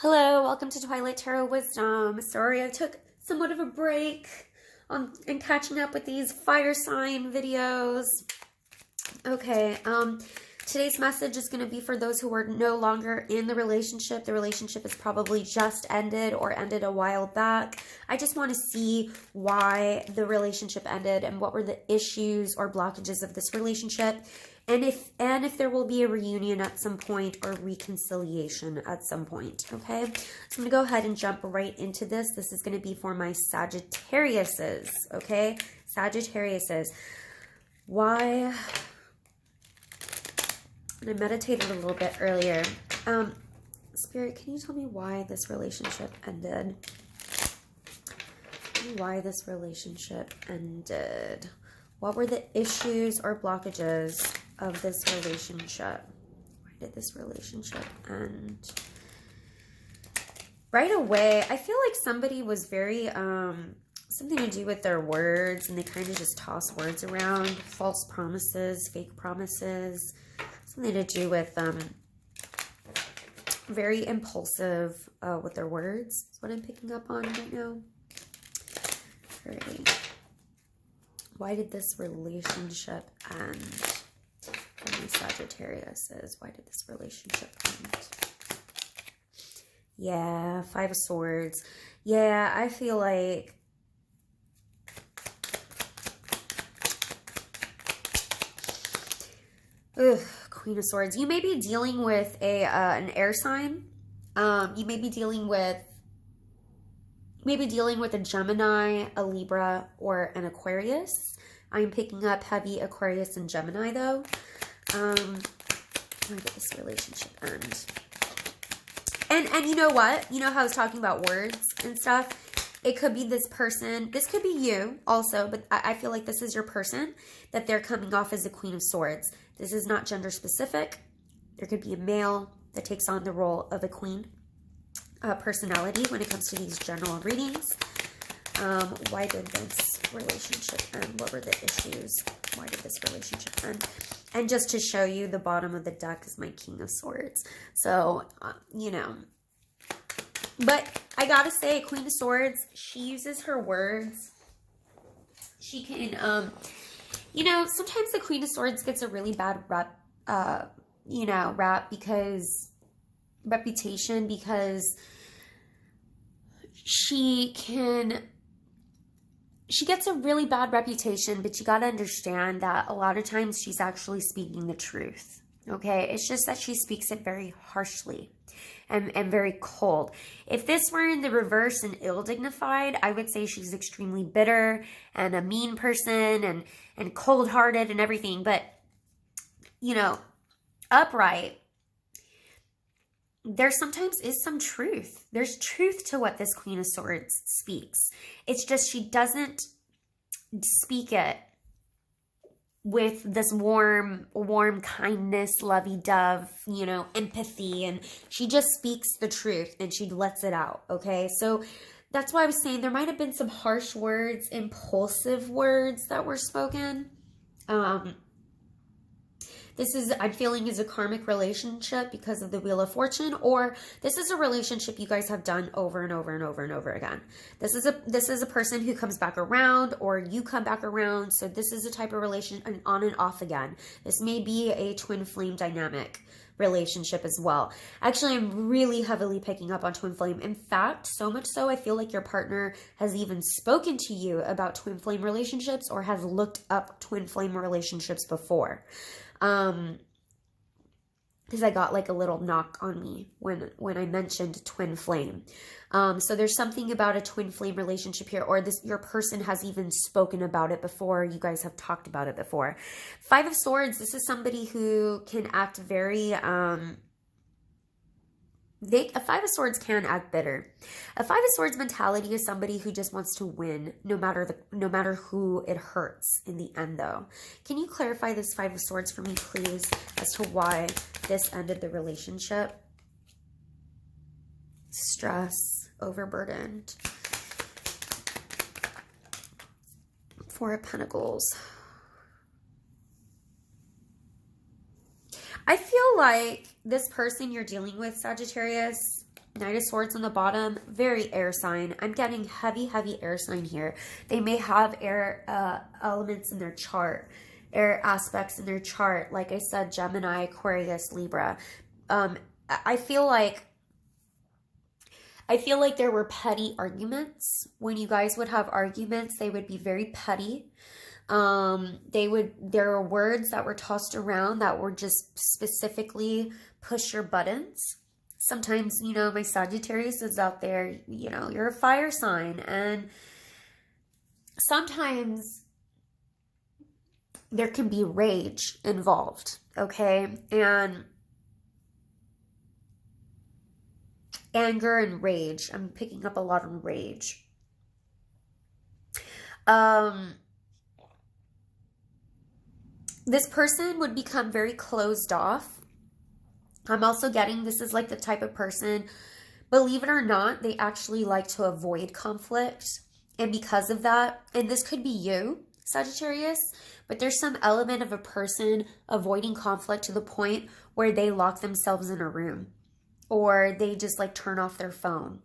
Hello, welcome to Twilight Tarot Wisdom. Sorry I took somewhat of a break in catching up with these fire sign videos. Okay, today's message is going to be for those who are no longer in the relationship. The relationship has probably just ended or ended a while back. I just want to see why the relationship ended and what were the issues or blockages of this relationship. And if there will be a reunion at some point or reconciliation at some point, okay? So I'm going to go ahead and jump right into this. This is going to be for my Sagittariuses, okay? Sagittariuses. Why? And I meditated a little bit earlier. Spirit, can you tell me why this relationship ended? Tell me why this relationship ended. What were the issues or blockages of this relationship? Why did this relationship end? Right away, I feel like somebody was very, something to do with their words, and they kind of just toss words around. False promises, fake promises. Something to do with, very impulsive with their words. That's what I'm picking up on right now. All right. Why did this relationship end? For my Sagittariuses, why did this relationship end? Yeah, Five of Swords. Yeah, I feel like Queen of Swords. You may be dealing with an air sign. You may be dealing with a Gemini, a Libra, or an Aquarius. I'm picking up heavy Aquarius and Gemini, though. Why did this relationship end? And you know what? You know how I was talking about words and stuff? It could be this person. This could be you also, but I feel like this is your person, that they're coming off as a Queen of Swords. This is not gender specific. There could be a male that takes on the role of a queen. Personality when it comes to these general readings. Why did this relationship end? What were the issues? Why did this relationship end? And just to show you, the bottom of the deck is my King of Swords. So, you know. But I gotta say, Queen of Swords, she uses her words. She can, you know, sometimes the Queen of Swords gets a really bad rep, rap because... reputation, because she gets a really bad reputation, but you got to understand that a lot of times she's actually speaking the truth. Okay, it's just that she speaks it very harshly and very cold. If this were in the reverse and ill-dignified, I would say she's extremely bitter and a mean person and cold-hearted and everything. But, you know, upright, there sometimes is some truth. There's truth to what this Queen of Swords speaks. It's just she doesn't speak it with this warm kindness, lovey-dove, you know, empathy. And she just speaks the truth and she lets it out, okay? So that's why I was saying there might have been some harsh words, impulsive words that were spoken. This is, I'm feeling, is a karmic relationship because of the Wheel of Fortune, or this is a relationship you guys have done over and over and over and over again. This is a person who comes back around, or you come back around. So this is a type of relation, on and off again. This may be a twin flame dynamic relationship as well. Actually, I'm really heavily picking up on twin flame. In fact, so much so, I feel like your partner has even spoken to you about twin flame relationships or has looked up twin flame relationships before. Because I got like a little knock on me when I mentioned twin flame. So there's something about a twin flame relationship here, or your person has even spoken about it before. You guys have talked about it before. Five of Swords, this is somebody who can act very, a Five of Swords can act bitter. A Five of Swords mentality is somebody who just wants to win no matter who it hurts in the end, though. Can you clarify this Five of Swords for me, please, as to why this ended the relationship? Stress, overburdened. Four of Pentacles. I feel like this person you're dealing with, Sagittarius, Knight of Swords on the bottom, very air sign. I'm getting heavy, heavy air sign here. They may have air elements in their chart, air aspects in their chart. Like I said, Gemini, Aquarius, Libra. I feel like there were petty arguments. When you guys would have arguments, they would be very petty. There were words that were tossed around that were just specifically push your buttons. Sometimes, you know, my Sagittarius is out there, you know, you're a fire sign, and sometimes there can be rage involved, okay? And anger and rage. I'm picking up a lot on rage. This person would become very closed off. I'm also getting this is like the type of person, believe it or not, they actually like to avoid conflict. And because of that, and this could be you, Sagittarius, but there's some element of a person avoiding conflict to the point where they lock themselves in a room, or they just like turn off their phone,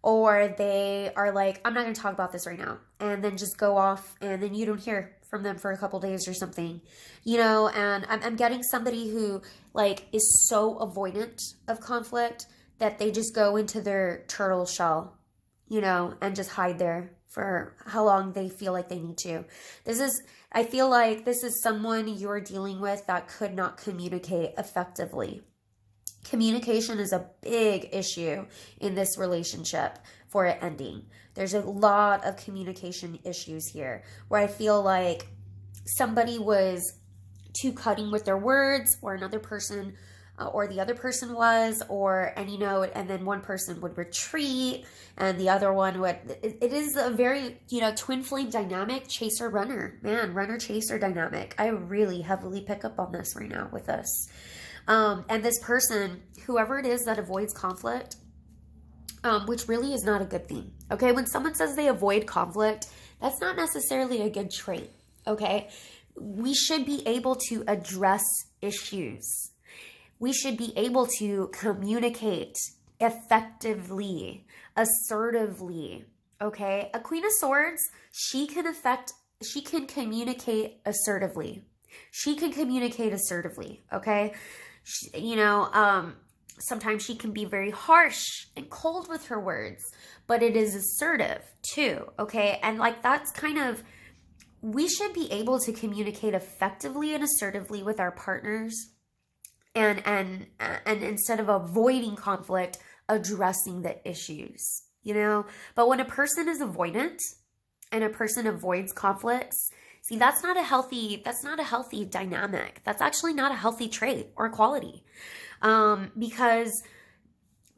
or they are like, I'm not going to talk about this right now, and then just go off, and then you don't hear from them for a couple days or something, you know. And I'm getting somebody who like is so avoidant of conflict that they just go into their turtle shell, you know, and just hide there for how long they feel like they need to. I feel like this is someone you're dealing with that could not communicate effectively. Communication is a big issue in this relationship for it ending. There's a lot of communication issues here where I feel like somebody was too cutting with their words, or another person or the other person was, and you know, and then one person would retreat and the other one would, it is a very, you know, twin flame dynamic, chaser runner, man, runner chaser dynamic. I really heavily pick up on this right now with us. And this person, whoever it is that avoids conflict, which really is not a good thing. Okay. When someone says they avoid conflict, that's not necessarily a good trait. Okay. We should be able to address issues. We should be able to communicate effectively, assertively. Okay. A Queen of Swords, she can communicate assertively. She can communicate assertively. Okay. Sometimes she can be very harsh and cold with her words, but it is assertive too, okay? And like that's kind of, we should be able to communicate effectively and assertively with our partners, and instead of avoiding conflict, addressing the issues, you know? But when a person is avoidant and a person avoids conflicts, see, that's not a healthy dynamic. That's actually not a healthy trait or quality.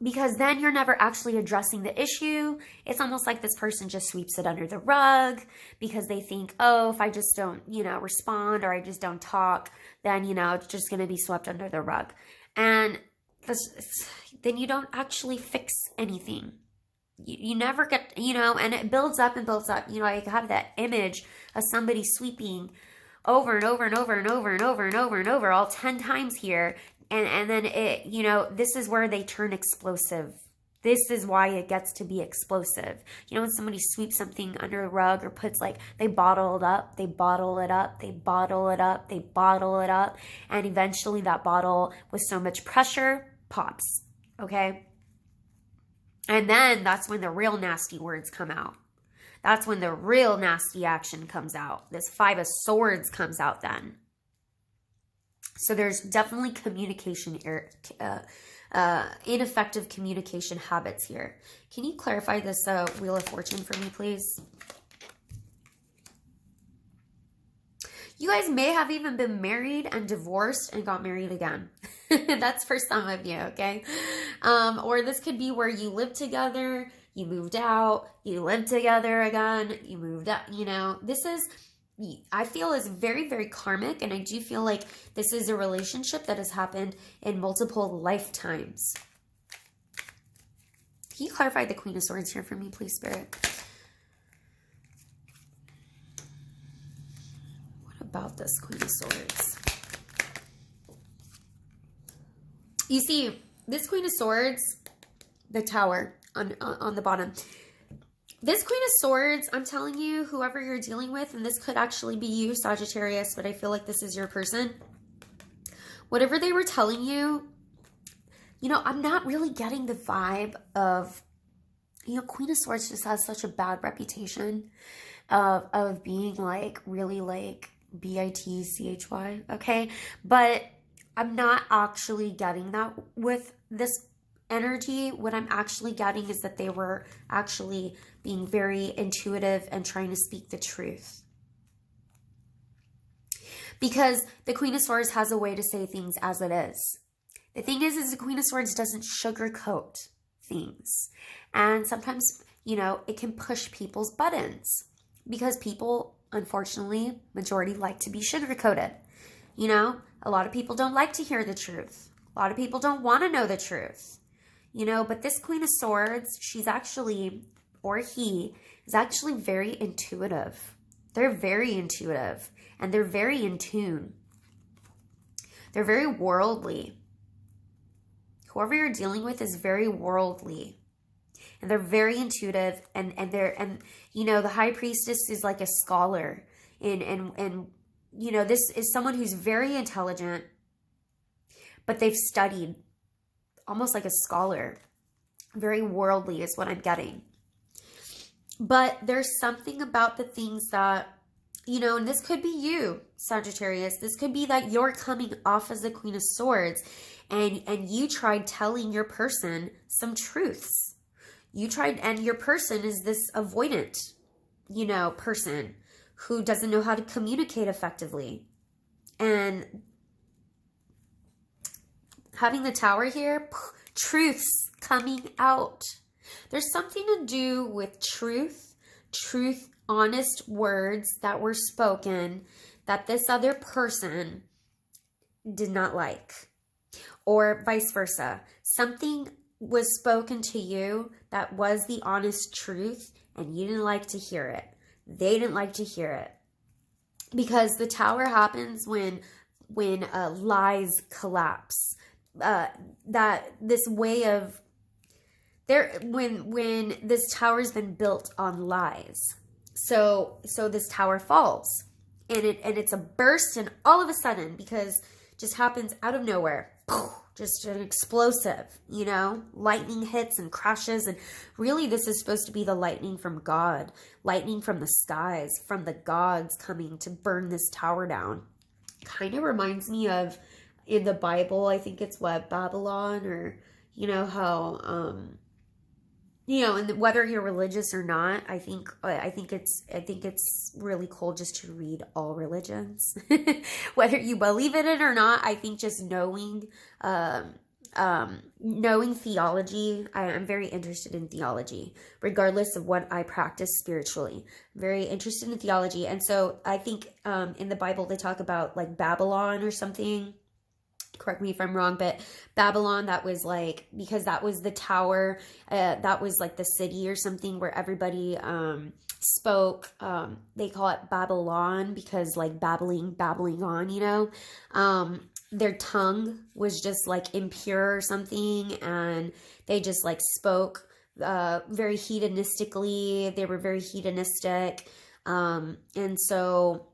Because then you're never actually addressing the issue. It's almost like this person just sweeps it under the rug because they think, oh, if I just don't, you know, respond, or I just don't talk, then, you know, it's just going to be swept under the rug. And then you don't actually fix anything. You never get, you know, and it builds up and builds up. You know, I have that image of somebody sweeping over and over and over and over and over and over and over all 10 times here. And then it, you know, this is where they turn explosive. This is why it gets to be explosive. You know, when somebody sweeps something under a rug or puts like, they bottle it up, they bottle it up, they bottle it up, they bottle it up. And eventually that bottle with so much pressure pops. Okay. And then that's when the real nasty words come out. That's when the real nasty action comes out. This 5 of Swords comes out then. So there's definitely ineffective communication habits here. Can you clarify this Wheel of Fortune for me, please? You guys may have even been married and divorced and got married again. That's for some of you, okay? Or this could be where you lived together, you moved out, you lived together again, you moved out, you know. This is, I feel, is very, very karmic, and I do feel like this is a relationship that has happened in multiple lifetimes. Can you clarify the Queen of Swords here for me, please, Spirit? What about this Queen of Swords? You see, this Queen of Swords, the Tower on the bottom. This Queen of Swords, I'm telling you, whoever you're dealing with, and this could actually be you, Sagittarius, but I feel like this is your person. Whatever they were telling you, you know, I'm not really getting the vibe of, you know, Queen of Swords just has such a bad reputation of being like really like bitchy, okay? But I'm not actually getting that with this energy. What I'm actually getting is that they were actually being very intuitive and trying to speak the truth. Because the Queen of Swords has a way to say things as it is. The thing is the Queen of Swords doesn't sugarcoat things. And sometimes, you know, it can push people's buttons. Because people, unfortunately, majority like to be sugarcoated. You know, a lot of people don't like to hear the truth. A lot of people don't want to know the truth. You know, but this Queen of Swords, she's actually, or he, is actually very intuitive. They're very intuitive. And they're very in tune. They're very worldly. Whoever you're dealing with is very worldly. And they're very intuitive. And you know, the High Priestess is like a scholar. And you know, this is someone who's very intelligent. But they've studied. Almost like a scholar. Very worldly is what I'm getting. But there's something about the things that, you know, and this could be you, Sagittarius. This could be that you're coming off as the Queen of Swords and you tried telling your person some truths. You tried, and your person is this avoidant, you know, person who doesn't know how to communicate effectively. And having the Tower here, truths coming out. There's something to do with truth, honest words that were spoken that this other person did not like. Or vice versa. Something was spoken to you that was the honest truth and you didn't like to hear it. They didn't like to hear it. Because the Tower happens when lies collapse. That this way of there when this tower's been built on lies, so this tower falls and it's a burst, and all of a sudden, because it just happens out of nowhere, just an explosive, you know, lightning hits and crashes. And really this is supposed to be the lightning from God, lightning from the skies, from the gods coming to burn this tower down. Kind of reminds me of in the Bible, I think it's what, Babylon, or, you know, how, you know, and whether you're religious or not, I think it's really cool just to read all religions, whether you believe in it or not. I think just knowing theology, I'm very interested in theology, regardless of what I practice spiritually. I'm very interested in theology. And so I think in the Bible, they talk about like Babylon or something. Correct me if I'm wrong, but Babylon, that was like, because that was the tower, that was like the city or something where everybody spoke. They call it Babylon because like babbling on, you know. Their tongue was just like impure or something, and they just like spoke very hedonistically. They were very hedonistic. And so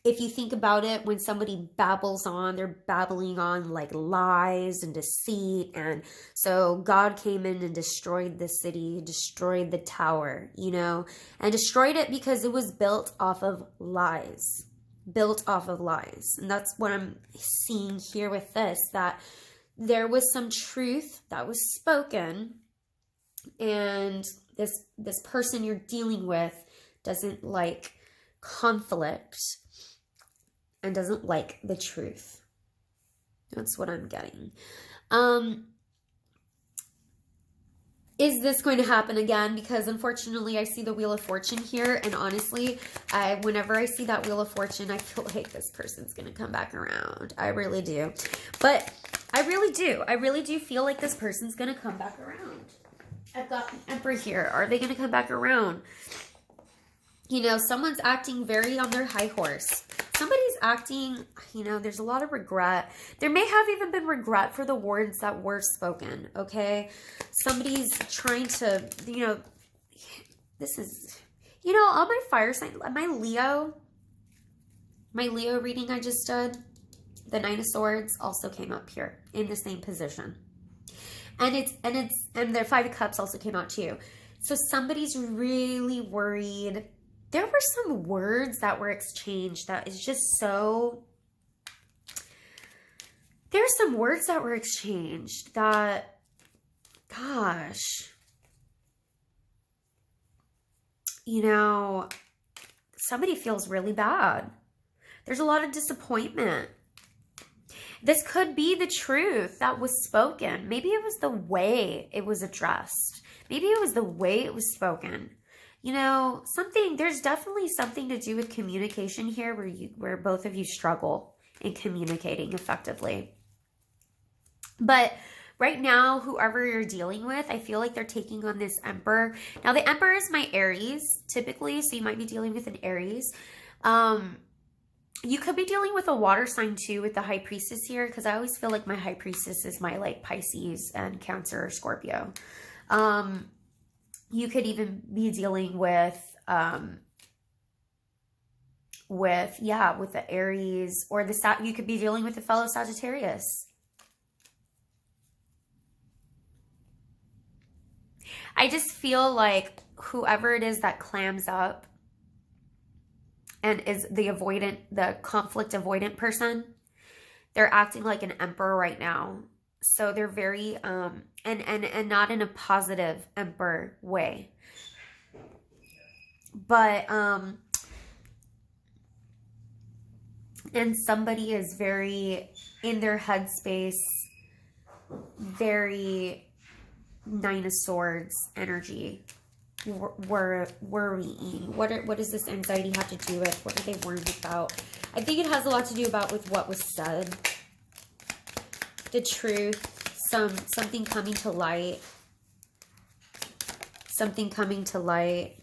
if you think about it, when somebody babbles on, they're babbling on like lies and deceit. And so God came in and destroyed the city, destroyed the tower, you know, and destroyed it because it was built off of lies, And that's what I'm seeing here with this, that there was some truth that was spoken, and this person you're dealing with doesn't like conflict and doesn't like the truth. That's what I'm getting. Is this going to happen again? Because unfortunately I see the Wheel of Fortune here, and honestly, whenever I see that Wheel of Fortune, I feel like this person's going to come back around. I really do. But I really do feel like this person's going to come back around. I've got the Emperor here. Are they going to come back around? You know, someone's acting very on their high horse. Somebody's acting, you know, there's a lot of regret. There may have even been regret for the words that were spoken, okay? Somebody's trying to, you know, this is, you know, all my fire sign, my Leo reading I just did, the Nine of Swords also came up here in the same position. And their Five of Cups also came out too. So somebody's really worried. There were some words that were exchanged that is just so... There's some words that were exchanged that, gosh, you know, somebody feels really bad. There's a lot of disappointment. This could be the truth that was spoken. Maybe it was the way it was addressed. Maybe it was the way it was spoken. You know, there's definitely something to do with communication here where both of you struggle in communicating effectively. But right now, whoever you're dealing with, I feel like they're taking on this Emperor. Now, the Emperor is my Aries, typically, so you might be dealing with an Aries. You could be dealing with a water sign, too, with the High Priestess here, because I always feel like my High Priestess is my, like, Pisces and Cancer or Scorpio. You could even be dealing with the Aries, or you could be dealing with a fellow Sagittarius. I just feel like whoever it is that clams up and is the conflict avoidant person, they're acting like an emperor right now. So they're very, and not in a positive emperor way. But, and somebody is very, in their headspace, very Nine of Swords energy, worrying. What does this anxiety have to do with? What are they worried about? I think it has a lot to do with what was said. The truth, something coming to light. Something coming to light.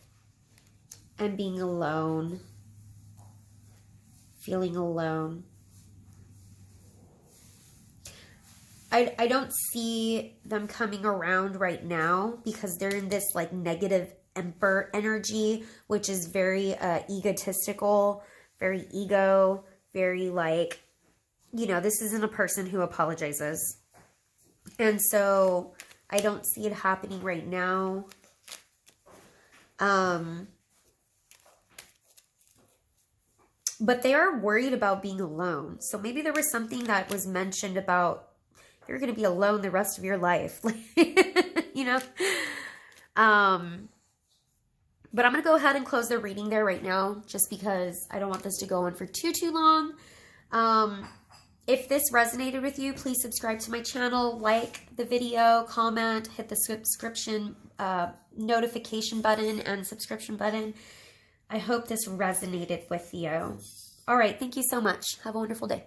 And being alone. Feeling alone. I don't see them coming around right now because they're in this like negative Emperor energy, which is very egotistical, very ego, very like, you know, this isn't a person who apologizes. And so I don't see it happening right now. But they are worried about being alone. So maybe there was something that was mentioned about you're going to be alone the rest of your life. You know? But I'm going to go ahead and close the reading there right now, just because I don't want this to go on for too long. If this resonated with you, please subscribe to my channel, like the video, comment, hit the subscription notification button and subscription button. I hope this resonated with you. All right. Thank you so much. Have a wonderful day.